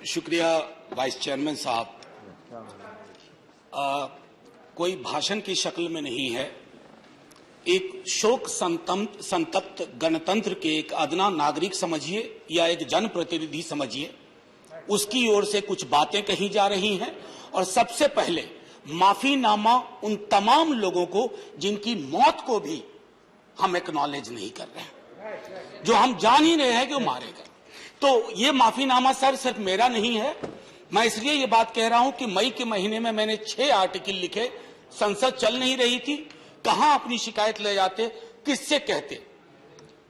शुक्रिया vice chairman साहब। कोई भाषण की शक्ल में नहीं है, एक शोक संतप्त गणतंत्र के एक अदना नागरिक समझिए या एक जनप्रतिनिधि समझिए, उसकी ओर से कुछ बातें कही जा रही हैं। और सबसे पहले माफीनामा उन तमाम लोगों को जिनकी मौत को भी हम एक्नॉलेज नहीं कर रहे हैं, जो हम जान ही रहे हैं कि वो मारे गए। तो ये माफीनामा सर सिर्फ मेरा नहीं है। मैं इसलिए ये बात कह रहा हूं कि मई के महीने में मैंने 6 आर्टिकल लिखे। संसद चल नहीं रही थी, कहां अपनी शिकायत ले जाते, किससे कहते।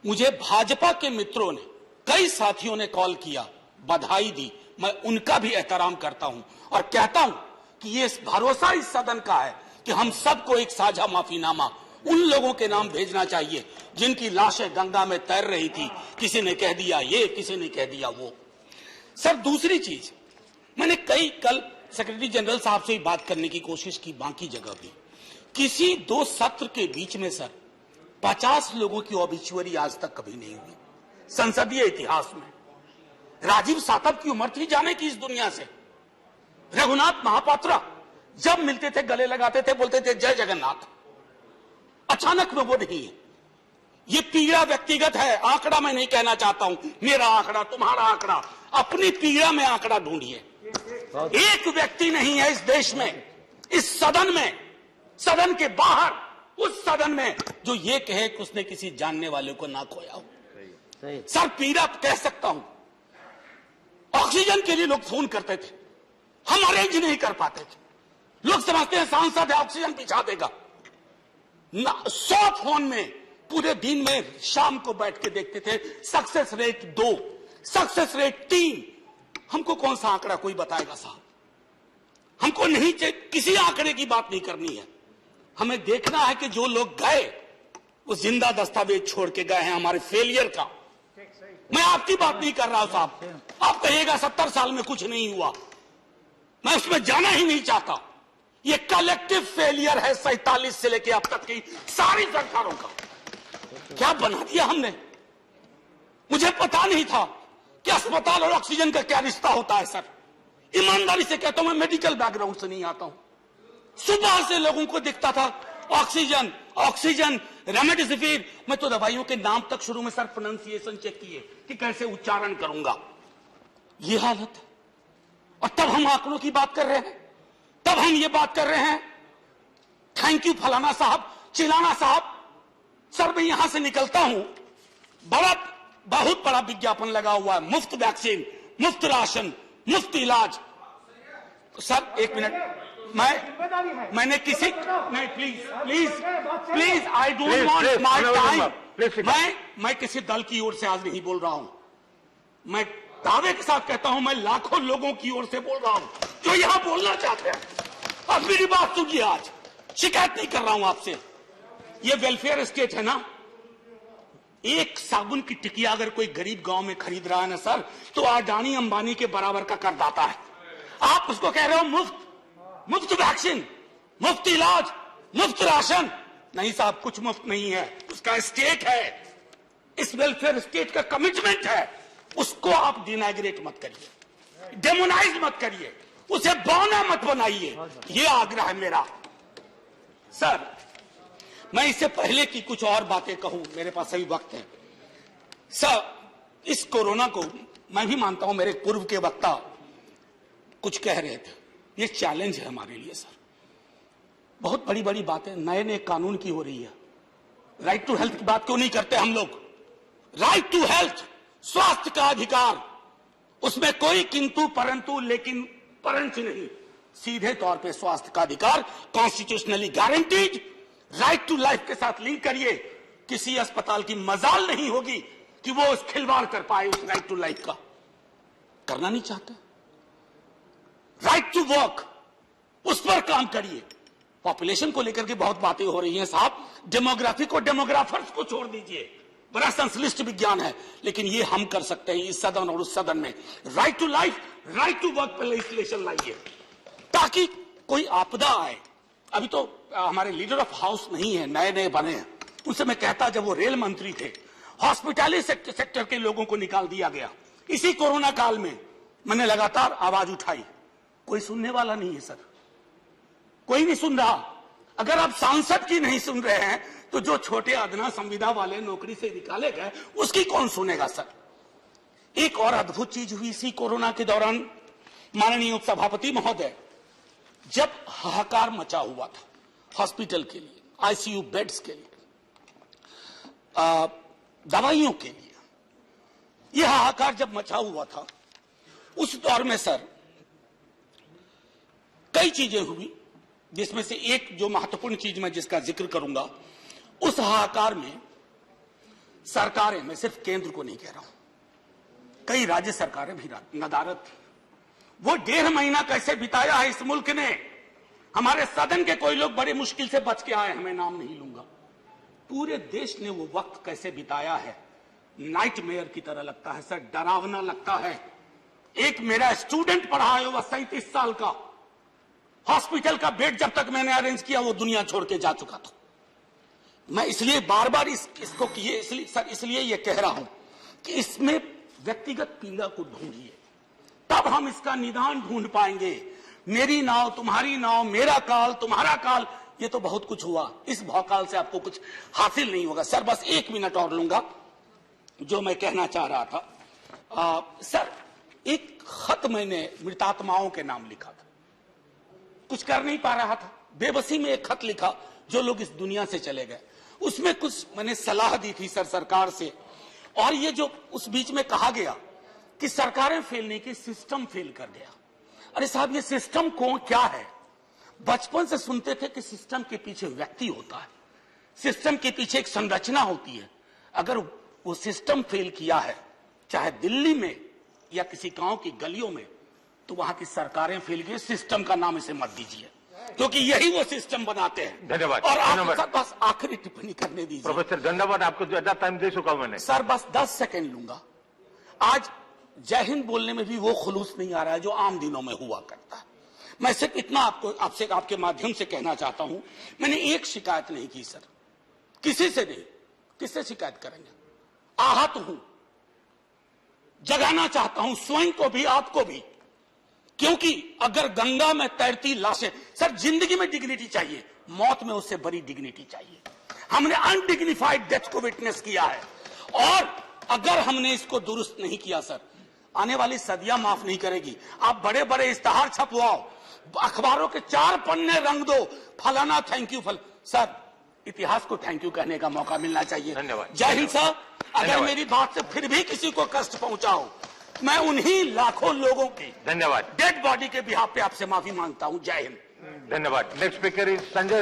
मुझे भाजपा के मित्रों ने, कई साथियों ने कॉल किया, बधाई दी। मैं उनका भी एहतराम करता हूं और कहता हूं कि ये भरोसा इस सदन का है कि हम सबको एक साझा माफीनामा उन लोगों के नाम भेजना चाहिए जिनकी लाशें गंगा में तैर रही थी। किसी ने कह दिया ये, किसी ने कह दिया वो। सर दूसरी चीज, मैंने कल सेक्रेटरी जनरल साहब से बात करने की कोशिश की, बाकी जगह भी। किसी 2 सत्र के बीच में सर 50 लोगों की ऑबिचुअरी आज तक कभी नहीं हुई संसदीय इतिहास में। राजीव सातव की उम्र थी जाने की इस दुनिया से। रघुनाथ महापात्रा जब मिलते थे गले लगाते थे, बोलते थे जय जगन्नाथ। अचानक में वो नहीं है। ये पीड़ा व्यक्तिगत है, आंकड़ा मैं नहीं कहना चाहता हूं, मेरा आंकड़ा, तुम्हारा आंकड़ा। अपनी पीड़ा में आंकड़ा ढूंढिए। एक व्यक्ति नहीं है इस देश में, इस सदन में, सदन के बाहर, उस सदन में जो ये कहे कि उसने किसी जानने वाले को ना खोया हो। सर पीड़ा कह सकता हूं। ऑक्सीजन के लिए लोग फोन करते थे, हम अरेंज नहीं कर पाते थे। लोग समझते हैं सांसद है, ऑक्सीजन पिछा देगा। 100 फोन में पूरे दिन में शाम को बैठ के देखते थे, सक्सेस रेट 2, सक्सेस रेट 3। हमको कौन सा आंकड़ा कोई बताएगा साहब? हमको नहीं, किसी आंकड़े की बात नहीं करनी है। हमें देखना है कि जो लोग गए वो जिंदा दस्तावेज छोड़ के गए हैं हमारे फेलियर का। मैं आपकी बात नहीं कर रहा हूं साहब। आप कहिएगा 70 साल में कुछ नहीं हुआ, मैं उसमें जाना ही नहीं चाहता। ये कलेक्टिव फेलियर है 47 से लेके अब तक की सारी सरकारों का। क्या बना दिया हमने? मुझे पता नहीं था कि अस्पताल और ऑक्सीजन का क्या रिश्ता होता है सर। ईमानदारी से कहता हूं, मैं मेडिकल बैकग्राउंड से नहीं आता हूं। सुबह से लोगों को दिखता था ऑक्सीजन ऑक्सीजन, रेमडेसिविर। मैं तो दवाइयों के नाम तक शुरू में सर प्रोनाउंसिएशन चेक किए कि कैसे उच्चारण करूंगा। ये हालत है। और तब हम आंकड़ों की बात कर रहे हैं, तब हम ये बात कर रहे हैं थैंक यू फलाना साहब, चिलाना साहब। सर मैं यहां से निकलता हूं, बहुत बड़ा विज्ञापन लगा हुआ है, मुफ्त वैक्सीन, मुफ्त राशन, मुफ्त इलाज। सर एक मिनट, मैंने किसी नहीं, please I don't want my time. मैं किसी दल की ओर से आज नहीं बोल रहा हूं। मैं दावे के साथ कहता हूं, मैं लाखों लोगों की ओर से बोल रहा हूं जो यहां बोलना चाहते हैं। अब मेरी बात सुनिए, आज शिकायत नहीं कर रहा हूं आपसे। ये वेलफेयर स्टेट है ना। एक साबुन की टिकिया अगर कोई गरीब गांव में खरीद रहा है ना सर, तो अडानी अंबानी के बराबर का करदाता है। आप उसको कह रहे हो मुफ्त वैक्सीन, मुफ्त इलाज, मुफ्त राशन। नहीं साहब, कुछ मुफ्त नहीं है, उसका स्टेट है। इस वेलफेयर स्टेट का कमिटमेंट है। उसको आप डिनाइग्रेट मत करिए, डेमोनाइज मत करिए, उसे बौना मत बनाइए। ये आग्रह है मेरा। सर मैं इससे पहले की कुछ और बातें कहूं, मेरे पास अभी वक्त है। सर इस कोरोना को मैं भी मानता हूं, मेरे पूर्व के वक्ता कुछ कह रहे थे, ये चैलेंज है हमारे लिए सर। बहुत बड़ी बड़ी बातें नए कानून की हो रही है। राइट टू हेल्थ की बात क्यों नहीं करते हम लोग? राइट टू हेल्थ, स्वास्थ्य का अधिकार, उसमें कोई किंतु परंतु लेकिन परंच नहीं। सीधे तौर पे स्वास्थ्य का अधिकार constitutionally guaranteed. Right to life के साथ लिंक करिए। किसी अस्पताल की मजाल नहीं होगी कि वो उस खिलवाड़ कर पाए उस राइट टू लाइफ का। करना नहीं चाहते। राइट टू वर्क, उस पर काम करिए। पॉपुलेशन को लेकर के बहुत बातें हो रही हैं साहब। डेमोग्राफी को, डेमोग्राफर्स को छोड़ दीजिए, बड़ा संश्लिष्ट विज्ञान है, लेकिन ये हम कर सकते हैं इस सदन और उस सदन में। Right to life, right to work पर लेजिस्लेशन लाइए ताकि कोई आपदा आए। अभी तो हमारे लीडर ऑफ हाउस नहीं है, नए बने हैं। उनसे मैं कहता, जब वो रेल मंत्री थे, हॉस्पिटैलिटी सेक्टर के लोगों को निकाल दिया गया इसी कोरोना काल में। मैंने लगातार आवाज उठाई, कोई सुनने वाला नहीं है सर, कोई नहीं सुन रहा। अगर आप सांसद की नहीं सुन रहे हैं तो जो छोटे अदना संविदा वाले नौकरी से निकाले गए उसकी कौन सुनेगा सर। एक और अद्भुत चीज हुई इसी कोरोना के दौरान, माननीय उपसभापति महोदय, जब हाहाकार मचा हुआ था हॉस्पिटल के लिए, आईसीयू बेड्स के लिए, दवाइयों के लिए, यह हाहाकार जब मचा हुआ था, उस दौर में सर कई चीजें हुई, जिसमें से एक जो महत्वपूर्ण चीज मैं जिसका जिक्र करूंगा, उस हाहाकार में सरकारें, मैं सिर्फ केंद्र को नहीं कह रहा हूं, कई राज्य सरकारें भी नदारद थी। वो 1.5 महीना कैसे बिताया है इस मुल्क ने। हमारे सदन के कोई लोग बड़ी मुश्किल से बच के आए हैं, मैं नाम नहीं लूंगा। पूरे देश ने वो वक्त कैसे बिताया है, नाइटमेयर की तरह लगता है सर, डरावना लगता है। एक मेरा स्टूडेंट पढ़ा है, वह 37 साल का, हॉस्पिटल का बेड जब तक मैंने अरेंज किया वो दुनिया छोड़ के जा चुका था। मैं इसलिए बार बार इसको इसलिए ये कह रहा हूं कि इसमें व्यक्तिगत पीड़ा को ढूंढिए, तब हम इसका निदान ढूंढ पाएंगे। मेरी नाव तुम्हारी नाव, मेरा काल तुम्हारा काल, ये तो बहुत कुछ हुआ, इस भौकाल से आपको कुछ हासिल नहीं होगा। सर बस 1 मिनट और लूंगा, जो मैं कहना चाह रहा था। सर एक खत मैंने मृतात्माओं के नाम लिखा था, कुछ कर नहीं पा रहा था, बेबसी में एक खत लिखा, जो लोग इस दुनिया से चले गए। उसमें कुछ मैंने सलाह दी थी सर सरकार से, और ये जो उस बीच में कहा गया कि सरकारें फेल नहीं की, सिस्टम फेल कर गया। अरे साहब, ये सिस्टम कौन क्या है? बचपन से सुनते थे कि सिस्टम के पीछे व्यक्ति होता है, सिस्टम के पीछे एक संरचना होती है। अगर वो सिस्टम फेल किया है, चाहे दिल्ली में या किसी गांव की गलियों में, तो वहां की सरकारें फेल गई। सिस्टम का नाम इसे मत दीजिए, क्योंकि यही वो सिस्टम बनाते हैं। धन्यवाद। और आप बस आखिरी टिप्पणी करने दीजिए। प्रोफेसर धन्यवाद, आपको ज्यादा टाइम दे चुका हूं मैंने। सर बस 10 सेकंड लूंगा। आज जय हिंद बोलने में भी वो खुलूस नहीं आ रहा है जो आम दिनों में हुआ करता है। मैं सिर्फ इतना आपसे आपके माध्यम से कहना चाहता हूं, मैंने एक शिकायत नहीं की सर, किसी से नहीं। किससे शिकायत करेंगे? आहत हूं, जगाना चाहता हूं स्वयं को भी, आपको भी, क्योंकि अगर गंगा में तैरती लाशें, सर जिंदगी में डिग्निटी चाहिए, मौत में उससे बड़ी डिग्निटी चाहिए। हमने अनडिग्निफाइड डेथ को विटनेस किया है, और अगर हमने इसको दुरुस्त नहीं किया सर, आने वाली सदियां माफ नहीं करेगी। आप बड़े बड़े इश्तहार छपवाओ, अखबारों के 4 पन्ने रंग दो, फलाना थैंक यू सर, इतिहास को थैंक यू कहने का मौका मिलना चाहिए। धन्यवाद। जय हिंद सर। अगर मेरी बात से फिर भी किसी को कष्ट पहुंचाओ, मैं उन्हीं लाखों लोगों की धन्यवाद डेड बॉडी के बिहाफ पे आपसे माफी मांगता हूं। जय हिंद। धन्यवाद। Next speaker is Sanjay.